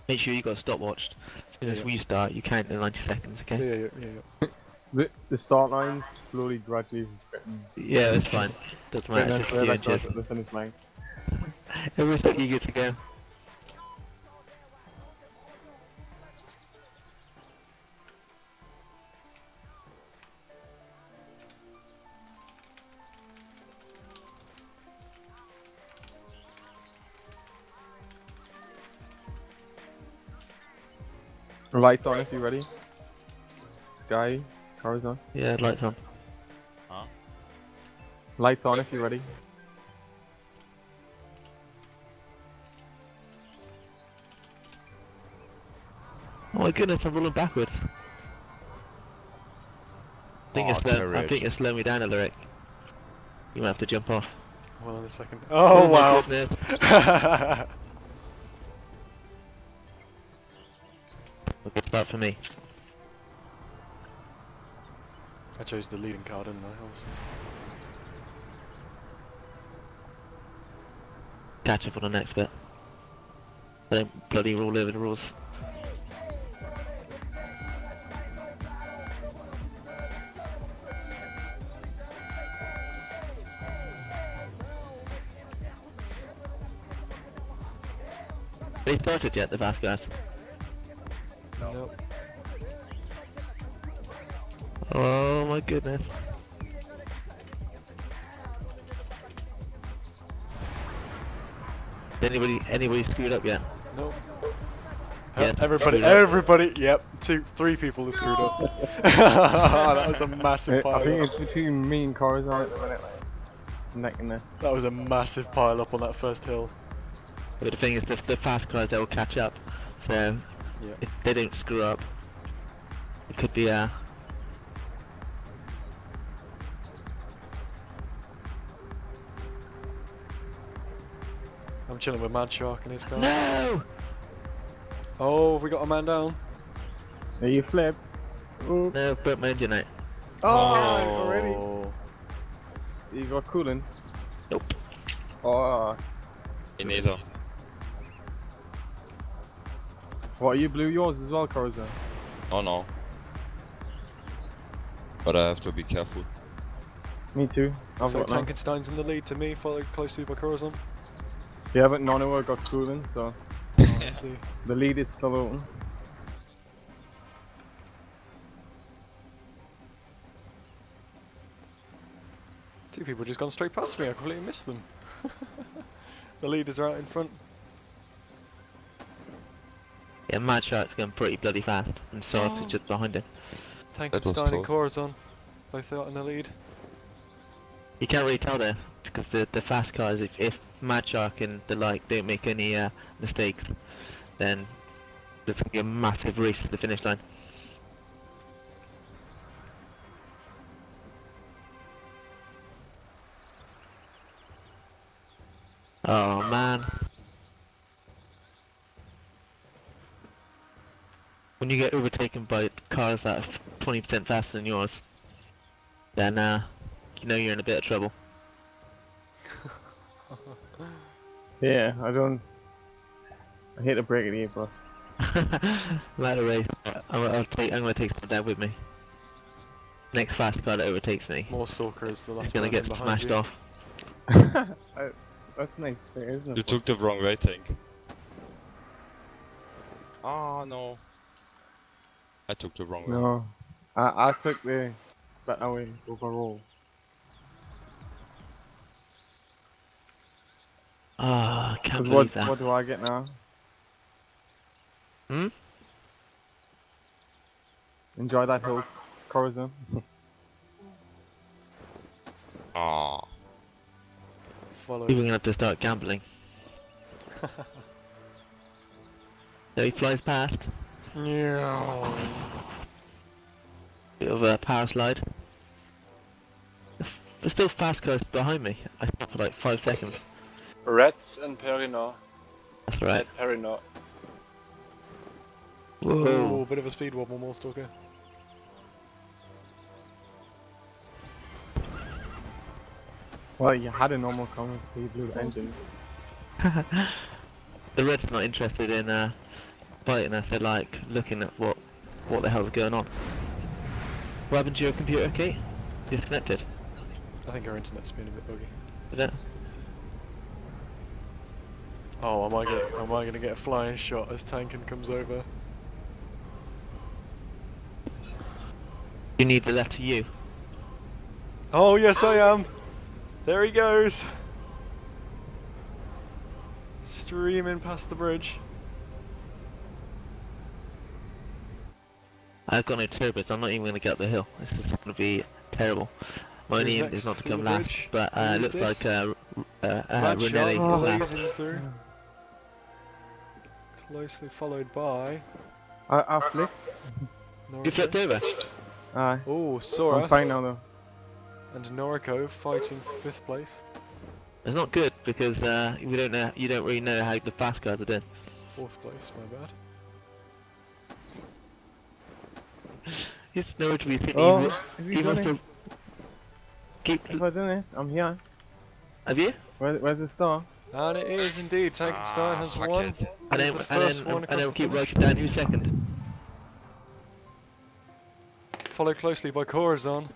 Make sure you got a stopwatch. As soon as we start, you count in 90 seconds, okay? The start line's slowly, gradually getting Yeah, it's fine. Doesn't matter, it's us just a few further inches. closer to the finish line. Everyone's like eager to go. Lights on if you're ready. Sky, Corazon. Yeah, lights on. Huh? Lights on if you're ready. Oh my goodness, I'm rolling backwards. I think you're slowing me down a lyric. You might have to jump off. Hold on a second. Oh, wow. My goodness. Good start for me. I chose the leading card, didn't I? Obviously. Catch up on the next bit. I don't bloody roll over the rules. They started yet, the fast guys? Nope. Oh my goodness. Anybody screwed up yet? Nope. Yeah, Everybody, yep, 3 people are screwed up. That was a massive I pile think up. it's between me and Corazon at the minute, like, neck and neck. That was a massive pile up on that first hill. But the thing is, the fast cars, they will catch up. So, Yeah. if they don't screw up, it could be I'm chilling with Madshark and his car. No! Oh, we got a man down. There you flip. Ooh. No, broke my engine out. Oh, already. Oh. You got cooling. Nope. Oh, Me neither. what, you blew yours as well, Corazon? Oh no. But I have to be careful. Me too. I've So got none. Tankenstein's in the lead to me, followed closely by Corazon. Yeah, but none of us got cooling, so Oh, I see. the lead is still open. Two people just gone straight past me, I completely missed them. The leaders are out in front. Yeah, Madshark's going pretty bloody fast, and Sark is just behind him. Tankenstein and close. Corazon, both out in the lead. You can't really tell there, because the fast cars, if Madshark and the like don't make any mistakes, then there's going to be a massive race to the finish line. Oh man. When you get overtaken by cars that are 20% faster than yours, then you know you're in a bit of trouble. Yeah, I hate to break it here, but Not a race. I'm gonna take someone down with me. Next fast car that overtakes me More stalkers, the last is gonna person get behind smashed you. off. that's nice, isn't You it? took the wrong way, tank. Ah no. I took the wrong way. No, I took the better way overall. Ah, I can't 'Cause believe that. what do I get now? Hmm? Enjoy that hill, Corazon. Ah. Follow. We're gonna have to start gambling. So he flies past. Yeah. Bit of a power slide. There's still fast cars behind me. I stopped for like 5 seconds. Reds and Perino. That's right. At Perino. Whoa. Oh, bit of a speed wobble, more stalker. Well, you had a normal comment, so you blew the engine. The red's not interested in fighting us, they're like looking at what the hell's going on. What happened to your computer, Kate? Disconnected. I think our internet's been a bit buggy. Did it? Oh, am I gonna get a flying shot as Tanken comes over? You need the letter U. Oh yes, I am. There he goes. Streaming past the bridge. I've got no turbos, I'm not even going to get up the hill. This is going to be terrible. My only Who's aim is next not to through come the last, bridge? but Who it is looks this? like Madshark Renelli blazing through. Closely followed by I flipped. You flipped over? Aye. Oh, I'm Sora fine now though. and Noriko fighting for 5th place. It's not good because we don't know. You don't really know how the fast cars are doing. 4th place, my bad. It's nowhere to be seen. Oh, You have you you must done have it? keep. If I done it, I'm here. Have you? Where's the star? And it is indeed, Tankenstein has fuck won. it. And He's then the first one and across then the keep finish. writing down who's second. Followed closely by Corazon.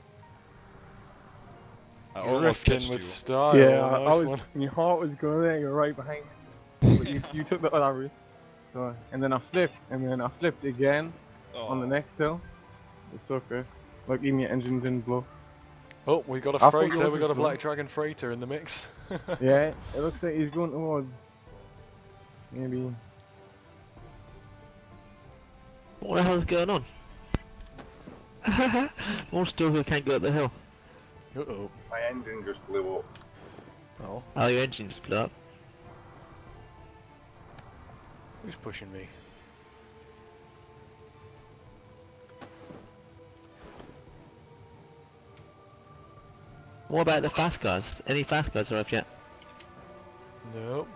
I almost Drifting catched with you. style. Yeah, I nice was. one. Your heart was going there. You're right behind me. But you took the other route. So, and then I flipped, and then I flipped again on the Oh. next hill. It's okay. Like even your engine didn't blow. Oh, we got I a thought freighter. yours We got a was Black Dragon freighter in the mix. Yeah, it looks like he's going towards maybe. What the hell's going on? More still who can't go up the hill. Uh-oh. My engine just blew up. Oh, Oh, your engine just blew up. who's pushing me? What about the fast cars? Any fast cars are up yet? Nope.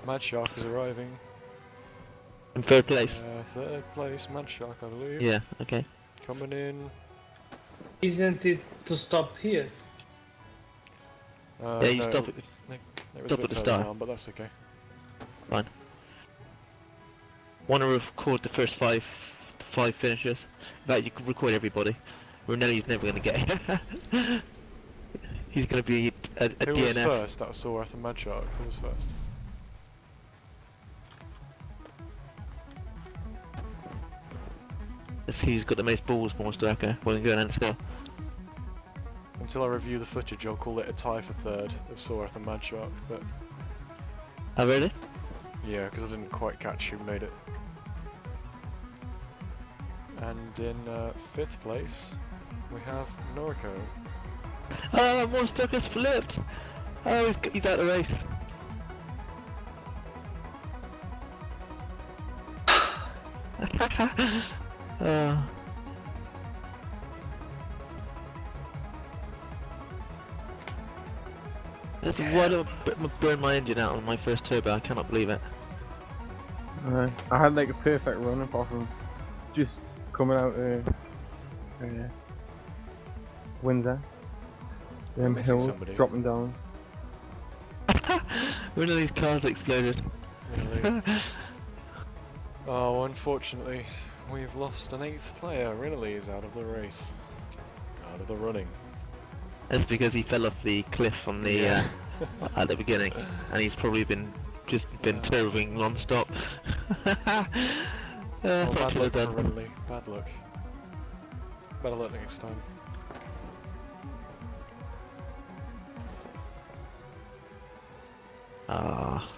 Madshark is arriving. In third place? 3rd place, Madshark, I believe. Yeah, okay. Coming in. Isn't it to stop here? Yeah, you no, stop it. It was stop a at bit the further start. down, but that's okay. Want to record the first five finishers? In fact, you can record everybody. Renelli's never going to get it. He's going to be a Who was DNF. first? That was Sora and Madshark. Who was first? Let's see who's got the most balls, Monster Echo. We're going to go down still. Until I review the footage, I'll call it a tie for 3rd of Sora and Madshark, but Oh, really? yeah, because I didn't quite catch who made it. And in 5th place, we have Noriko. Oh, Monster Echo's flipped! Oh, he's out of the race. That's why did I burn my engine out on my first turbo? I cannot believe it. I had like a perfect run apart from just coming out Windsor. Them missing hills somebody. dropping down. One of these cars exploded. Really? Oh, unfortunately, we've lost an 8th player. Rinaldi is out of the race. Out of the running. That's because he fell off the cliff on the at the beginning, and he's probably been turboing non-stop. Oh, That's what I bad should have luck for done. Rinaldi. Bad luck. Better luck next time. Ah.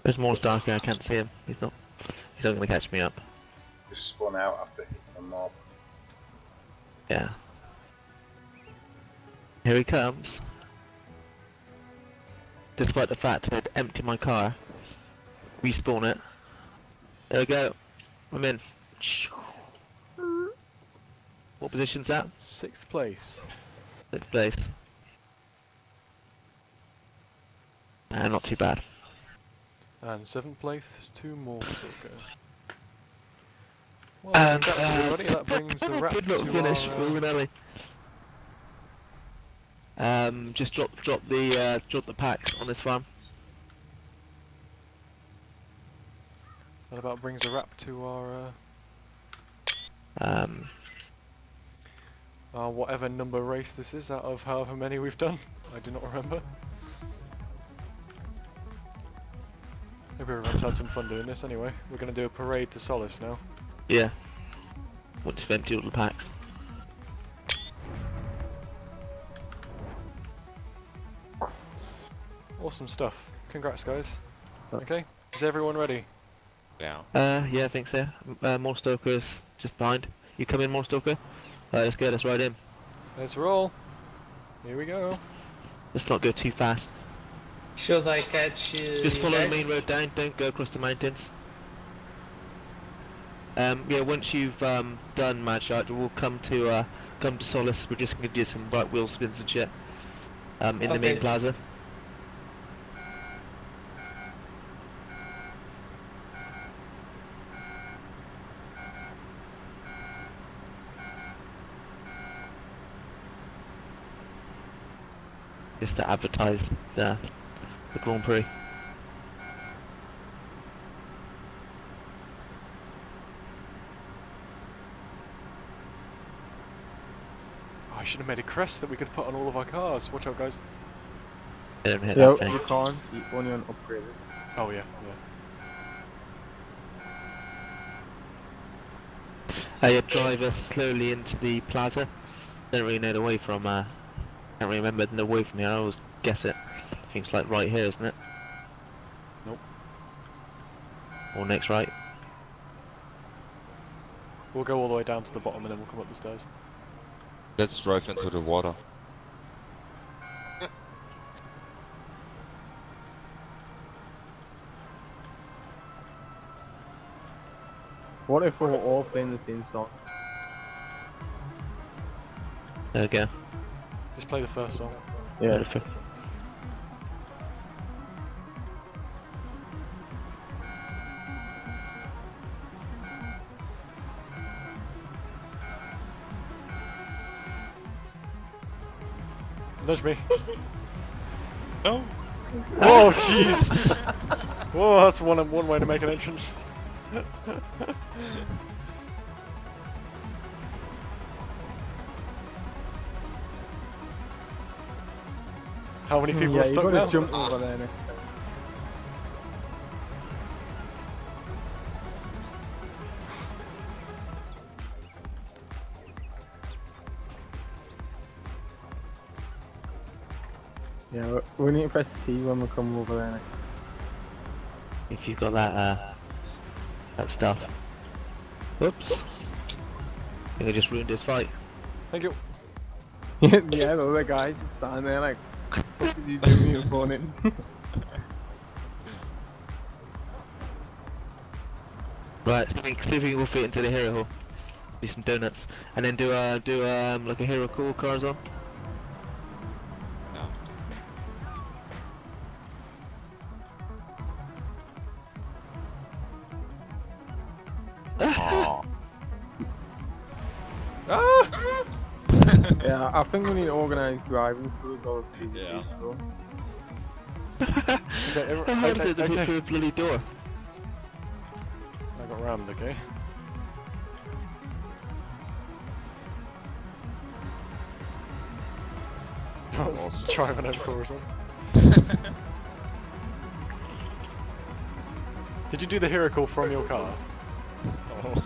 There's more Starker, I can't see him. He's not gonna catch me up. Just spun out after hitting a mob. Yeah. Here he comes. Despite the fact I'd empty my car, respawn it. There we go. I'm in. What position's that? 6th place. Sixth place. Not too bad. And 7th place, 2 more still go. Well, And congrats everybody, that brings a wrap good little to finish our, for Rinelli. Just drop the packs on this farm. That about brings a wrap to our whatever number race this is out of however many we've done. I do not remember. Maybe everyone's had some fun doing this anyway. We're going to do a parade to Solace now. Yeah. Want to empty all the packs. Awesome stuff. Congrats, guys. Okay, is everyone ready? Yeah. Yeah, I think so. More Stokers just behind. You come in, more Stoker. Let's go. Let's ride in. Let's roll. Here we go. Let's not go too fast. Should I catch Just you follow the guys? main road down. Don't go across the mountains. Yeah, once you've done Madshark, we'll come to Solace. We're just gonna do some right wheel spins and shit. In the main Okay. plaza. Just to advertise the Grand Prix. Oh, I should have made a crest that we could put on all of our cars. Watch out, guys. They don't hit Yeah, that thing. you can't. You only on upgraded. Oh yeah, yeah. You drive us slowly into the plaza. Don't really know the way from, can't really remember the way from here. I always guess it. I think it's like right here, isn't it? Nope. Or next right. We'll go all the way down to the bottom and then we'll come up the stairs. Let's drive into the water. What if we're all playing the same song? There we go. Just play the first song. Yeah. Beautiful. Nudge me. No. Whoa, jeez. Whoa, that's one way to make an entrance. How many people Yeah, are you stuck gotta now? jump over there next time. Yeah, we need to press T when we come over there next. If you've got that, that stuff. Oops. I think I just ruined his fight. Thank you. Yeah, the other guys just standing there like, what did you do to your opponent? Right, see if we can fit into the hero hall. Do some donuts. And then do like a hero call, Corazon. No. Aw. Ah! Yeah, I think we need to organise driving schools or PvP Yeah. school. Okay, How does okay, it put okay. through a bloody door? I got rammed, okay. Awesome. Driving over Corazon. Did you do the hero call from your car? Oh.